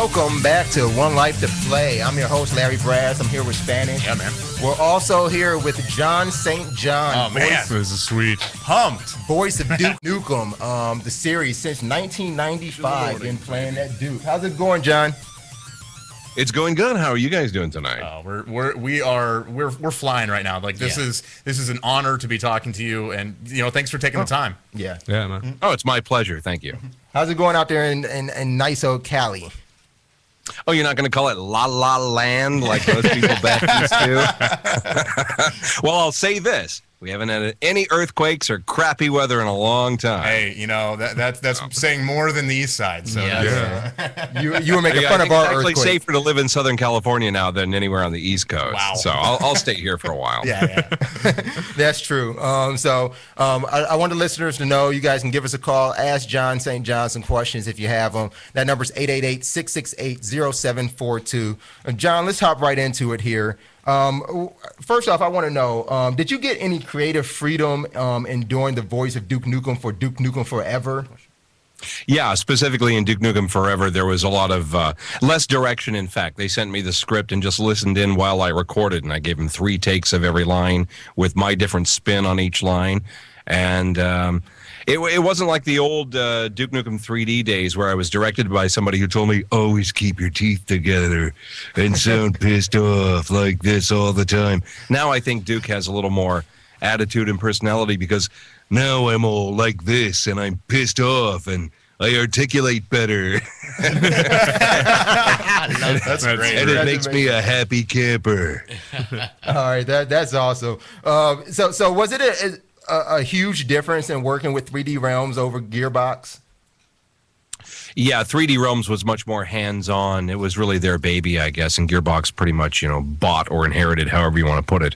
welcome back to One Life to Play. I'm your host, Larry Brass. I'm here with Spanish. Yeah, man. We're also here with John St. John. Oh, man. This is sweet. Pumped. Voice of Duke Nukem, the series since 1995. Been playing that Duke. How's it going, John? It's going good. How are you guys doing tonight? We're flying right now. Like this is an honor to be talking to you, and thanks for taking the time. Yeah. Yeah, man. Oh, it's my pleasure. Thank you. How's it going out there in nice old Cali? Oh, you're not going to call it La La Land like most people back used to? Well, I'll say this. We haven't had any earthquakes or crappy weather in a long time. Hey, that's saying more than the East Side. So You were making fun of our earthquake. It's actually safer to live in Southern California now than anywhere on the East Coast. Wow. So I'll stay here for a while. Yeah. That's true. I want the listeners to know you guys can give us a call. Ask John St. John some questions if you have them. That number is 888-668-0742. John, let's hop right into it here. First off, I want to know, did you get any creative freedom in doing the voice of Duke Nukem for Duke Nukem Forever? Yeah, specifically in Duke Nukem Forever, there was a lot of less direction, in fact. They sent me the script and just listened in while I recorded, and I gave them 3 takes of every line with my different spin on each line. And it wasn't like the old Duke Nukem 3D days where I was directed by somebody who told me, always keep your teeth together and sound pissed off like this all the time. Now I think Duke has a little more attitude and personality because now I'm all like this and I'm pissed off and I articulate better. That's great. And it makes me a happy camper. All right, that's awesome. So was it a huge difference in working with 3D Realms over Gearbox? Yeah, 3D Realms was much more hands-on. It was really their baby, I guess, and Gearbox pretty much, bought or inherited, however you want to put it,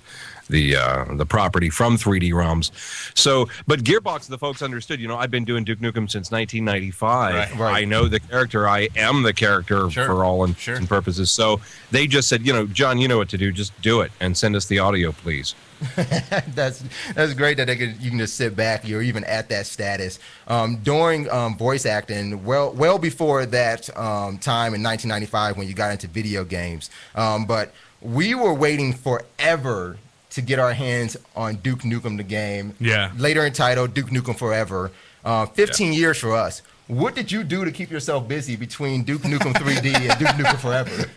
the property from 3D Realms. So, but Gearbox, the folks understood, I've been doing Duke Nukem since 1995. Right. I know the character. I am the character for all intents and purposes. So they just said, John, you know what to do. Just do it and send us the audio, please. That's great that you can just sit back. You're even at that status. During voice acting, well before that time in 1995 when you got into video games. But we were waiting forever to get our hands on Duke Nukem the game. Yeah. Later entitled Duke Nukem Forever. 15 years for us. What did you do to keep yourself busy between Duke Nukem 3D and Duke Nukem Forever?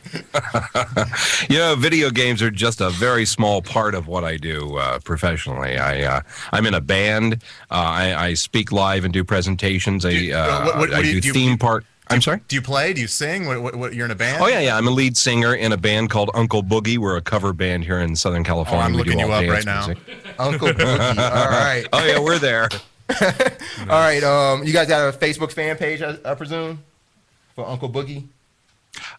Video games are just a very small part of what I do professionally. I'm in a band. I speak live and do presentations. I do theme park. I'm sorry? Do you play? Do you sing? What you're in a band? Oh, yeah. I'm a lead singer in a band called Uncle Boogie. We're a cover band here in Southern California. I'm looking you up right now. Uncle Boogie. All right. Oh, yeah, we're there. All right. You guys got a Facebook fan page, I presume, for Uncle Boogie?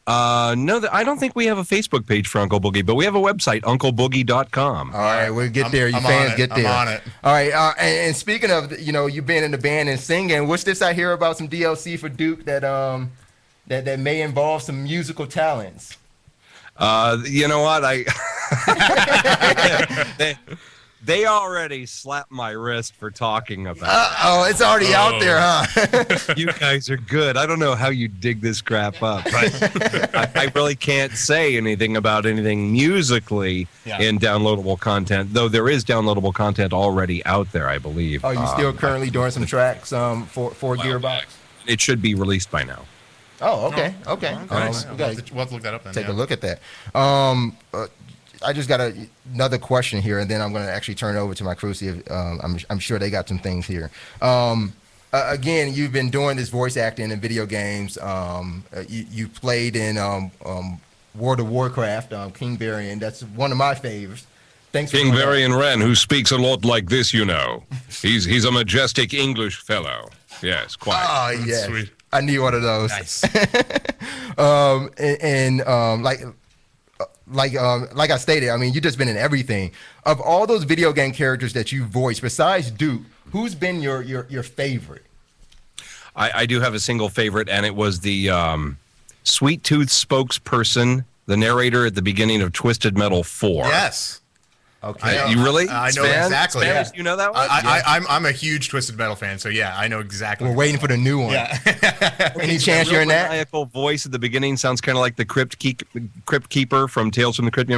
No, I don't think we have a Facebook page for Uncle Boogie, but we have a website, UncleBoogie.com. All right, we'll get there. You fans get there. I'm on it. All right. And speaking of, you being in the band and singing, what's this I hear about some DLC for Duke that may involve some musical talents? You know what? They already slapped my wrist for talking about it. Oh, it's already out there, huh? You guys are good. I don't know how you dig this crap up, but I really can't say anything about anything musically in downloadable content, though there is downloadable content already out there, I believe. Oh, you still currently doing some tracks for Gearbox? It should be released by now. Oh, okay. Okay. Nice. We'll have to look that up then. Take a look at that. I just got another question here, and then I'm going to actually turn it over to my crew. See if I'm sure they got some things here. Again, you've been doing this voice acting in video games. You played in World of Warcraft, King Varian. That's one of my favorites. Thanks for King Varian Wren, who speaks a lot like this, He's a majestic English fellow. Yes, quite. Oh, yes. Sweet. I need one of those. Nice. Like I stated, I mean, you've just been in everything. Of all those video game characters that you voiced, besides Duke, who's been your favorite? I do have a single favorite, and it was the Sweet Tooth spokesperson, the narrator at the beginning of Twisted Metal 4. Yes. Okay. You really? I know Span? exactly. Spanish, Yeah. you know that one? I'm a huge Twisted Metal fan, so yeah, I know exactly. We're waiting for the new one. Yeah. Any chance you're in that? Maniacal voice at the beginning sounds kind of like the Crypt Keeper from Tales from the Crypt.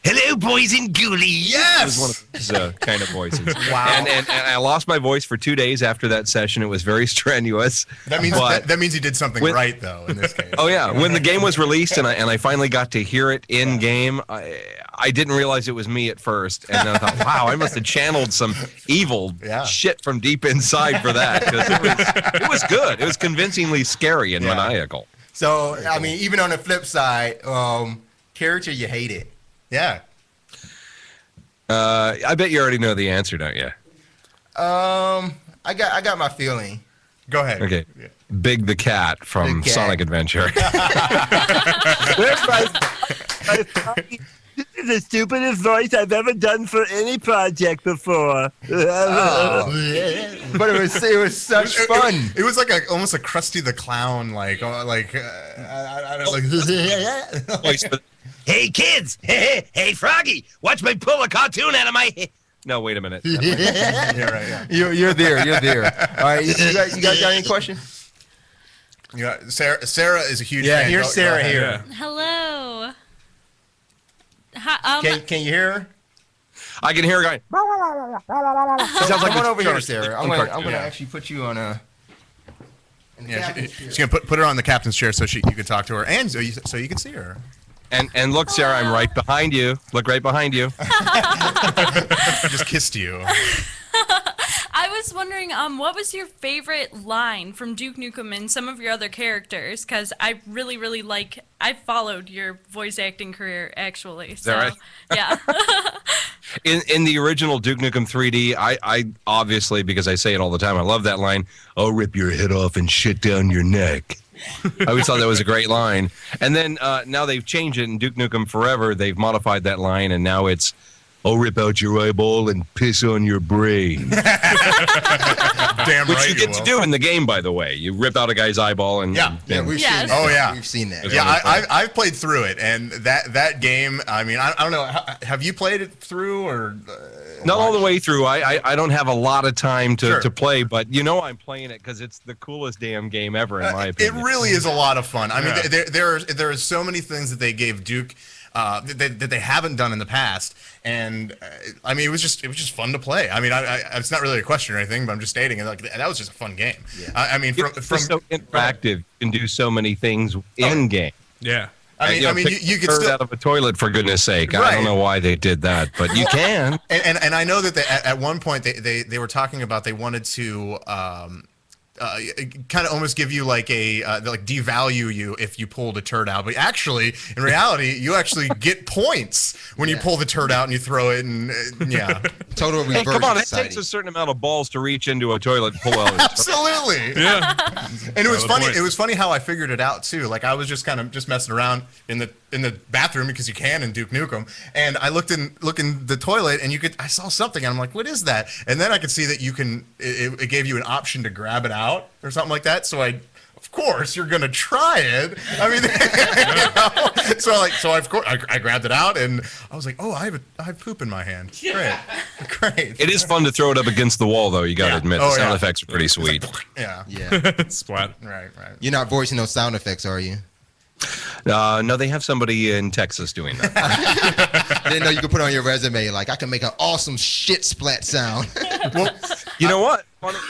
Hello, boys and ghoulies. Yes! It was one of those kind of voices. Wow. And I lost my voice for 2 days after that session. It was very strenuous. That means But- that means you did something right, though, in this case. Oh yeah, when the game was released and I finally got to hear it in game, I didn't realize it was me at first, and then I thought, wow, I must have channeled some evil shit from deep inside for that, because it was good. It was convincingly scary and maniacal. So, I mean, even on the flip side, character you hated. Yeah. I bet you already know the answer, don't you? I got my feeling. Go ahead. Okay. Big the Cat from The cat. Sonic Adventure. This is the stupidest voice I've ever done for any project before. But it was such fun. It was like almost a Krusty the Clown, I don't know, Voice, but- Hey, kids! Hey, Froggy! Watch me pull a cartoon out of my head. no, wait a minute. yeah, right, yeah. You're there. All right, you guys got any questions? Yeah, Sarah is a huge Yeah, fan. here's Go Sarah ahead. here. Hello. Hi, Can you hear her? I can hear her going. Sounds like come on a over here, shark. Sarah. I'm gonna actually put you on a. Yeah, she's gonna put her on the captain's chair so you can talk to her and so you can see her. And look, Sarah, I'm right behind you. Look right behind you. I just kissed you. I was wondering, what was your favorite line from Duke Nukem and some of your other characters? Because I really, really I followed your voice acting career, actually. So, that right? Yeah. In the original Duke Nukem 3D, I obviously, because I say it all the time, I love that line, "I'll rip your head off and shit down your neck." I always thought that was a great line. And then now they've changed it in Duke Nukem Forever. They've modified that line, and now it's, "I'll rip out your eyeball and piss on your brain." Damn Which right you get to will. do in the game, by the way. You rip out a guy's eyeball and... Yeah. Yeah, we've Yes. seen that. Oh, yeah. We've seen that. Yeah, I've played through it, and that game. I mean, I don't know. Have you played it through or? Not all the way through. I don't have a lot of time Sure. to play, but I'm playing it because it's the coolest damn game ever, in my It opinion. really is a lot of fun. I mean, there are so many things that they gave Duke that they haven't done in the past, and I mean, it was just fun to play. I mean, it's not really a question or anything, but I'm just stating it. Like, that was just a fun game. Yeah. I mean, It's from so interactive. You can do so many things in game. yeah. I mean, pick you a could turd still. out of a toilet, for goodness sake. I Right. don't know why they did that, but you can. And I know that at one point they were talking about they wanted to kind of almost give you like like devalue you if you pulled a turd out, but actually in reality you actually get points when you pull the turd out and you throw it, and Total reverse Hey, come on! It society. takes a certain amount of balls to reach into a toilet and pull out. absolutely. Yeah. And it was Valid funny. point. It was funny how I figured it out too. Like, I was just kind of messing around in the bathroom, because you can in Duke Nukem, and I looked in the toilet, and I saw something, and I'm like, what is that? And then I could see that you can. It gave you an option to grab it out or something like that. So of course, you're gonna try it. I mean, so of course I grabbed it out, and I was like, oh, I have poop in my hand. Great. It is fun to throw it up against the wall, though. You got to Yeah. admit, Oh, the sound yeah. effects are pretty sweet. Yeah. Yeah. Splat. Right. You're not voicing those sound effects, are you? No, they have somebody in Texas doing that. Didn't know you could put on your resume, like, I can make an awesome shit splat sound. You know what?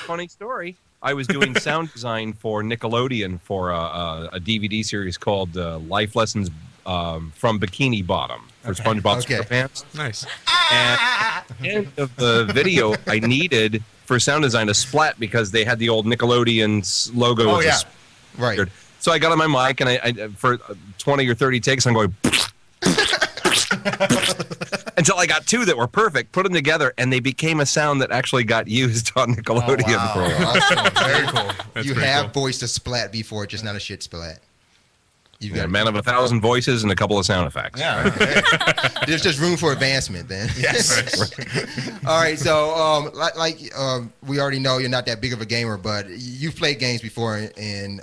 Funny story. I was doing sound design for Nickelodeon for a DVD series called Life Lessons from Bikini Bottom for SpongeBob Okay. SquarePants. Nice. And at the end of the video, I needed for sound design a splat because they had the old Nickelodeon's logo. Oh, as a yeah. Right. splat. So I got on my mic and I for 20 or 30 takes, I'm going until I got two that were perfect, put them together, and they became a sound that actually got used on Nickelodeon wow. for a while. Awesome. Very cool. That's You pretty have cool. voiced a splat before, just not a shit splat. You've Yeah, got man of 1,000 voices and a couple of sound effects. Yeah. Hey. There's just room for advancement then. Yes. All right, so we already know you're not that big of a gamer, but you've played games before, and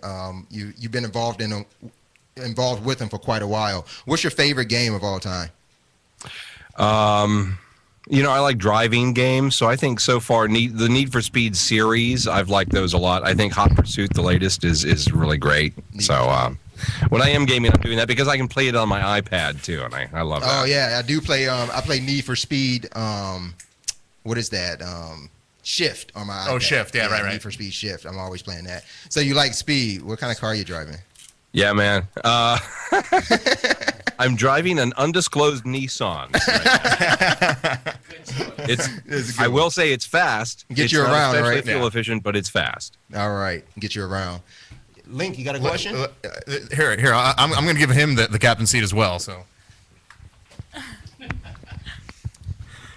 you've been involved with them for quite a while. What's your favorite game of all time? You know, I like driving games, so I think so far the Need for Speed series, I've liked those a lot. I think Hot Pursuit, the latest, is really great. So when I am gaming, I'm doing that because I can play it on my iPad too, and I love that. Oh yeah, I do play. I play Need for Speed. What is that? Shift on my iPad. Oh, Shift. Yeah, right. Need for Speed Shift. I'm always playing that. So you like speed? What kind of car are you driving? Yeah, man. I'm driving an undisclosed Nissan. I will say it's fast. Get you around, especially right? fuel efficient, but it's fast. All right, get you around. Link, you got a question? Here. I'm going to give him the captain seat as well. So.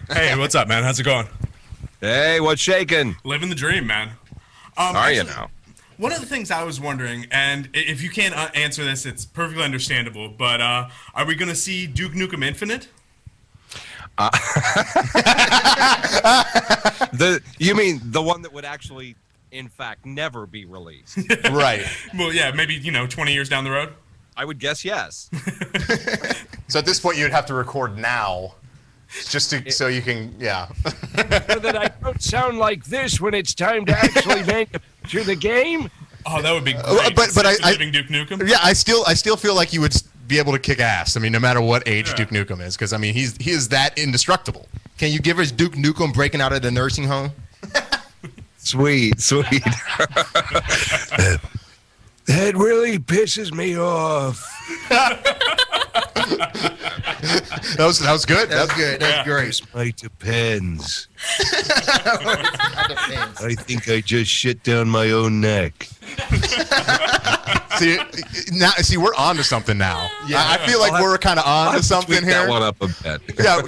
Hey, what's up, man? How's it going? Hey, what's shaking? Living the dream, man. Are you now? One of the things I was wondering, and if you can't answer this, it's perfectly understandable, but are we going to see Duke Nukem Infinite? You mean the one that would actually, in fact, never be released? Right. Well, yeah, maybe, 20 years down the road? I would guess yes. So at this point, you'd have to record now, just to, so you can, yeah. So that I don't sound like this when it's time to actually manufacture the game. Oh, that would be great. But living Duke Nukem. Yeah, I still feel like you would be able to kick ass. I mean, no matter what age Duke Nukem is, because I mean, he is that indestructible. Can you give us Duke Nukem breaking out of the nursing home? Sweet. That really pisses me off. That was good. That's good. That's great. It depends. I think I just shit down my own neck. See, we're on to something now. Yeah. I feel like we're kind of on to something Tweak here. that one up a bit. Yeah,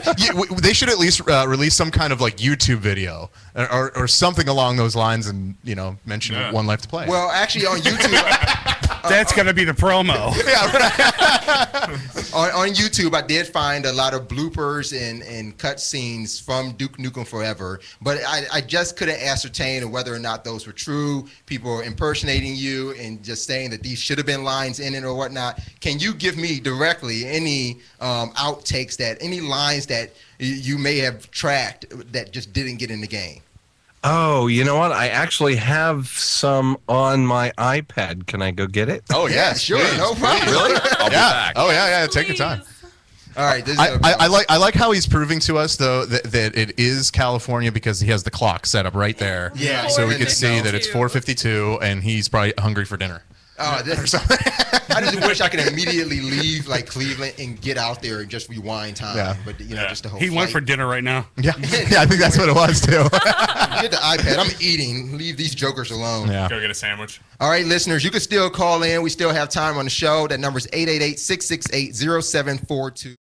they should at least release some kind of like YouTube video or something along those lines, and mention One Life to Play. Well, actually, on YouTube. That's going to be the promo. On YouTube, I did find a lot of bloopers and cutscenes from Duke Nukem Forever, but I just couldn't ascertain whether or not those were true. People were impersonating you and just saying that these should have been lines in it or whatnot. Can you give me directly any outtakes, any lines that you may have tracked that just didn't get in the game? Oh, you know what? I actually have some on my iPad. Can I go get it? Oh yeah, sure, please, no problem. Really? I'll be back. Oh yeah. Take your time. All right. This is I like how he's proving to us though that it is California because he has the clock set up right there. Yeah. So we could see that it's 4:52 and he's probably hungry for dinner. Oh, I just wish I could immediately leave like Cleveland and get out there and just rewind time. Yeah. But just the whole. He went for flight. dinner right now. Yeah, I think that's what it was too. Get the iPad. I'm eating. Leave these jokers alone. Yeah. Go get a sandwich. All right, listeners, you can still call in. We still have time on the show. That number is 888-668-0742.